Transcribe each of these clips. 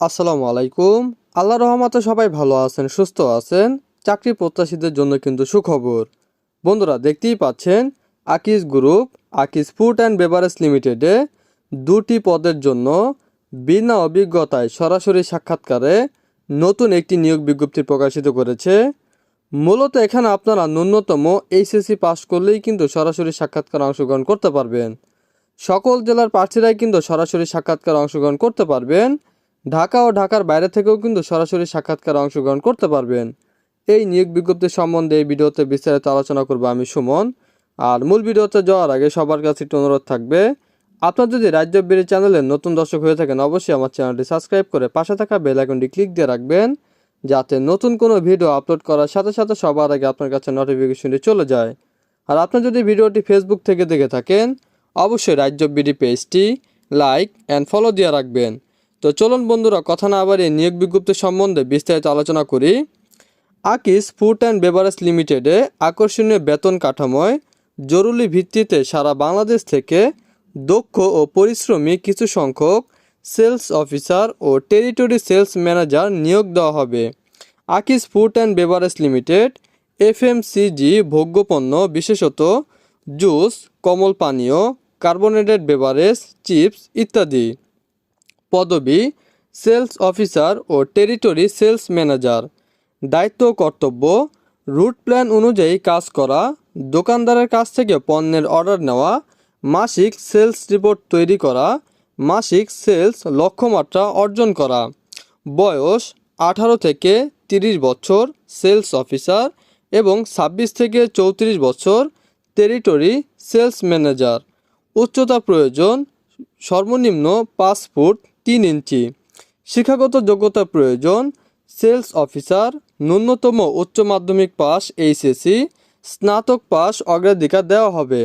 আসসালামু আলাইকুম। আল্লাহর রহমতে সবাই ভালো আছেন, সুস্থ আছেন। চাকরি প্রত্যাশীদের জন্য কিন্তু সুখবর। বন্ধুরা, দেখতেই পাচ্ছেন Akij group, Akij food and beverage লিমিটেডে 2টি পদের জন্য বিনা অভিজ্ঞতায় সরাসরি সাক্ষাৎকারে নতুন একটি নিয়োগ বিজ্ঞপ্তি প্রকাশিত করেছে। মূলত এখানে আপনারা ন্যূনতম এইচএসসি পাস করলেই কিন্তু সরাসরি সাক্ষাৎকারে অংশগ্রহণ করতে পারবেন। সকল জেলার প্রার্থীরাই কিন্তু সরাসরি সাক্ষাৎকারে অংশগ্রহণ করতে পারবেন। ঢাকা ও ঢাকার বাইরে থেকেও কিন্তু সরাসরি সাক্ষাৎকারে অংশগ্রহণ করতে পারবেন। এই নিয়োগ বিজ্ঞপ্তি সম্বন্ধে এই ভিডিওতে বিস্তারিত আলোচনা করব আমি সুমন। আর মূল ভিডিওতে যাওয়ার আগে সবার কাছে একটু অনুরোধ থাকবে, আপনার যদি রাজ্য বিডি চ্যানেলের নতুন দর্শক হয়ে থাকেন অবশ্যই আমার চ্যানেলটি সাবস্ক্রাইব করে পাশে থাকা বেল আইকনটি ক্লিক দিয়ে রাখবেন, যাতে নতুন কোনো ভিডিও আপলোড করার সাথে সাথে সবার আগে আপনার কাছে নোটিফিকেশনটি চলে যায়। আর আপনি যদি ভিডিওটি ফেসবুক থেকে দেখে থাকেন অবশ্যই রাজ্য বিডি পেজটি লাইক অ্যান্ড ফলো দিয়ে রাখবেন। তো চলুন বন্ধুরা, কথা না বাড়িয়ে নিয়োগ বিজ্ঞপ্তি সম্বন্ধে বিস্তারিত আলোচনা করি। আকিজ ফুড অ্যান্ড বেভারেজ লিমিটেডে আকর্ষণীয় বেতন কাঠামোয় জরুরি ভিত্তিতে সারা বাংলাদেশ থেকে দক্ষ ও পরিশ্রমী কিছু সংখ্যক সেলস অফিসার ও টেরিটরি সেলস ম্যানেজার নিয়োগ দেওয়া হবে। Akij food and beverage limited FMCG ভোগ্যপণ্য বিশেষত জুস, কোমল পানীয়, কার্বোনেটেড বেভারেজ, চিপস ইত্যাদি। পদবি সেলস অফিসার ও টেরিটরি সেলস ম্যানেজার। দায়িত্ব ও কর্তব্য: রুট প্ল্যান অনুযায়ী কাজ করা, দোকানদারের কাছ থেকে পণ্যের অর্ডার নেওয়া, মাসিক সেলস রিপোর্ট তৈরি করা, মাসিক সেলস লক্ষ্যমাত্রা অর্জন করা। বয়স 18 থেকে 30 বছর সেলস অফিসার এবং 26 থেকে 34 বছর টেরিটরি সেলস ম্যানেজার। উচ্চতা প্রয়োজন সর্বনিম্ন 5 ফুট 3 ইঞ্চি। শিক্ষাগত যোগ্যতা প্রয়োজন সেলস অফিসার ন্যূনতম উচ্চ মাধ্যমিক পাস এইচএসসি, স্নাতক পাস অগ্রাধিকার দেওয়া হবে।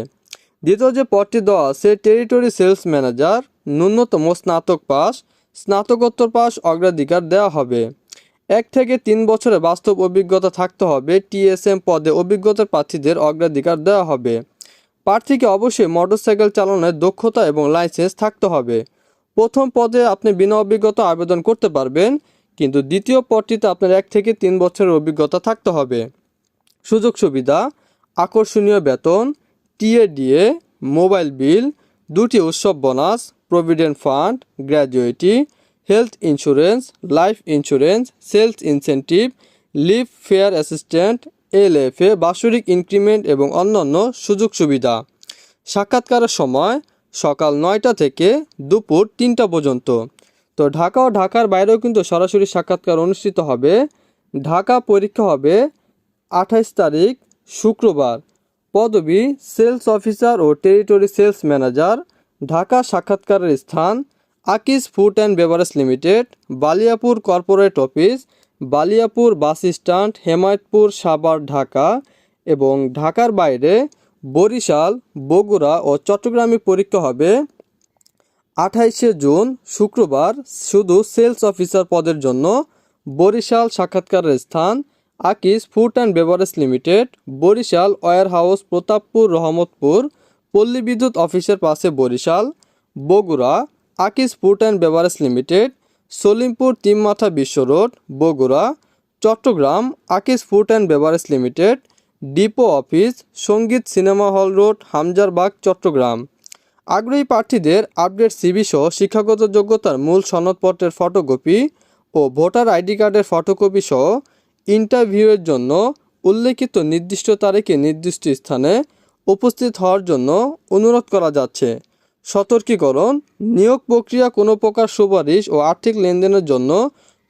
দ্বিতীয় যে পদটি দেওয়া আছে টেরিটরি সেলস ম্যানেজার, ন্যূনতম স্নাতক পাস, স্নাতকোত্তর পাস অগ্রাধিকার দেওয়া হবে। 1 থেকে 3 বছরের বাস্তব অভিজ্ঞতা থাকতে হবে। টিএসএম পদে অভিজ্ঞতার প্রার্থীদের অগ্রাধিকার দেওয়া হবে। প্রার্থীকে অবশ্যই মোটরসাইকেল চালানোর দক্ষতা এবং লাইসেন্স থাকতে হবে। প্রথম পদে আপনি বিনা অভিজ্ঞতা আবেদন করতে পারবেন, কিন্তু দ্বিতীয় পদটিতে আপনার 1 থেকে 3 বছরের অভিজ্ঞতা থাকতে হবে। সুযোগ সুবিধা: আকর্ষণীয় বেতন, টিএডিএ, মোবাইল বিল, 2টি উৎসব bonus, provident fund, gratuity, health insurance, life insurance, sales incentive, leave fare assistant, LFA, বাৎসরিক ইনক্রিমেন্ট এবং অন্যান্য সুযোগ সুবিধা। সাক্ষাৎকারের সময় সকাল 9টা থেকে দুপুর 3টা পর্যন্ত। তো ঢাকা ও ঢাকার বাইরেও কিন্তু সরাসরি সাক্ষাৎকার অনুষ্ঠিত হবে। ঢাকা পরীক্ষা হবে 28 তারিখ শুক্রবার। পদবি সেলস অফিসার ও টেরিটরি সেলস ম্যানেজার। ঢাকা সাক্ষাৎকারের স্থান Akij food and beverage limited, Baliapur corporate office, Baliapur bus stand, Hemayetpur, Savar, Dhaka. এবং ঢাকার বাইরে বরিশাল, বগুড়া ও চট্টগ্রামে পরীক্ষা হবে 28শে জুন শুক্রবার। শুধু সেলস অফিসার পদের জন্য বরিশাল সাক্ষাৎকারের স্থান Akij food and beverage limited, Barishal warehouse, Pratappur, Rahmatpur, পল্লী বিদ্যুৎ অফিসের পাশে Barishal. Bogura Akij food and beverage limited, Salimpur তিনমাথা বিশ্ব road, Bogura. Chattogram Akij food and beverage limited, depot office, Sangeet cinema hall road, Hamzarbag, Chattogram. আগ্রহী প্রার্থীদের আপডেট সিভি সহ শিক্ষাগত যোগ্যতার মূল সনদপত্রের ফটোকপি ও ভোটার আইডি কার্ডের ফটোকপি সহ ইন্টারভিউয়ের জন্য উল্লেখিত নির্দিষ্ট তারিখে নির্দিষ্ট স্থানে উপস্থিত হওয়ার জন্য অনুরোধ করা যাচ্ছে। সতর্কীকরণ: নিয়োগ প্রক্রিয়া কোনো প্রকার সুপারিশ ও আর্থিক লেনদেনের জন্য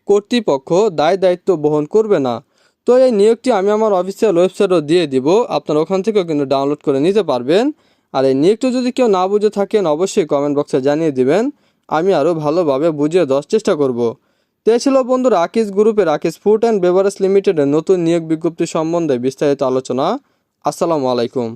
কর্তৃপক্ষ দায়িত্ব বহন করবে না। তো এই নিয়োগটি আমি আমার অফিসিয়াল ওয়েবসাইটও দিয়ে দিব, আপনারা ওখান থেকেও কিন্তু ডাউনলোড করে নিতে পারবেন। আর এই নিয়োগটা যদি কেউ না বুঝে থাকেন অবশ্যই কমেন্ট বক্সে জানিয়ে দিবেন, আমি আরও ভালোভাবে বুঝিয়ে দেওয়ার চেষ্টা করব। তো এই ছিল বন্ধুরা আকিজ গ্রুপের আকিজ ফুড অ্যান্ড বেভারেজ লিমিটেডের নতুন নিয়োগ বিজ্ঞপ্তি সম্বন্ধে বিস্তারিত আলোচনা। আসসালামু আলাইকুম।